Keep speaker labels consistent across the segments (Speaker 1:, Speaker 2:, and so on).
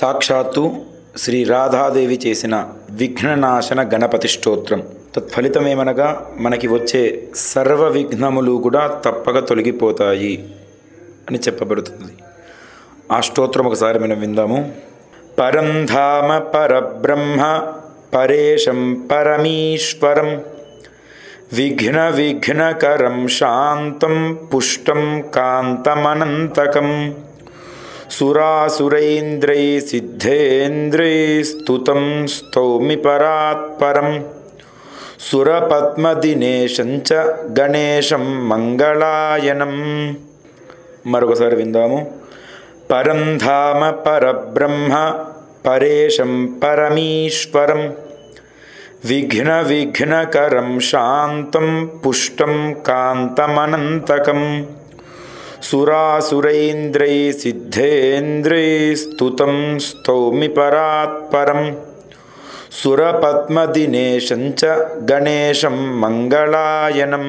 Speaker 1: సాక్షాత్తు శ్రీ రాధాదేవి చేసిన విఘ్ననాశన గణపతి స్తోత్రం. తత్ఫలితమేమనగా మనకి వచ్చే సర్వ విఘ్నములు కూడా తప్పక తొలగిపోతాయి అని చెప్పబడుతుంది. ఆ స్తోత్రం ఒకసారి మనం విందాము. పరంధామ పరబ్రహ్మ పరేశం పరమీశ్వరం విఘ్నకరం శాంతం పుష్టం కాంతమనంతకం సురాసురైంద్రై సిద్ధేంద్రై స్తుతం స్తౌమి పరాత్పరం సురపద్మదినేశం చ గణేశం మంగళాయనం. మరొకసారి విందాము. పరంధామ పరబ్రహ్మ పరేశం పరమీశ్వరం విఘ్నకరం శాంతం పుష్టం కాంతమనంతకం సురాసురైంద్రై సిద్ధేంద్రై స్తుతం స్తౌమి పరాత్పరం సురపద్మదినేశం చ గణేశం మంగళాయనం.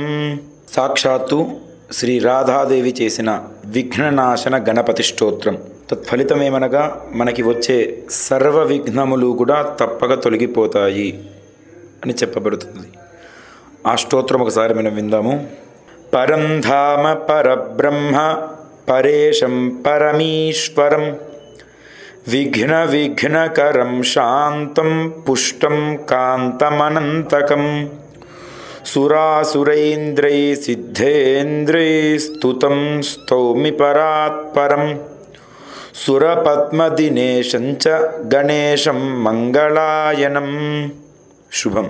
Speaker 1: సాక్షాత్తు శ్రీ రాధాదేవి చేసిన విఘ్ననాశన గణపతి స్తోత్రం. తత్ఫలితమేమనగా మనకి వచ్చే సర్వ విఘ్నములు కూడా తప్పక తొలగిపోతాయి అని చెప్పబడుతుంది. ఆ స్తోత్రం ఒకసారి మనం విందాము. పరంధామ పరబ్రహ్మ పరేశం పరమీశ్వరం విఘ్నకరం శాంతం పుష్టం కాంతమనంతకం సురాసురైంద్రై సిద్ధేంద్రై స్తుతం స్తౌమి పరాత్పరం సురపద్మదినేశం చ గణేశం మంగళాయనం. శుభం.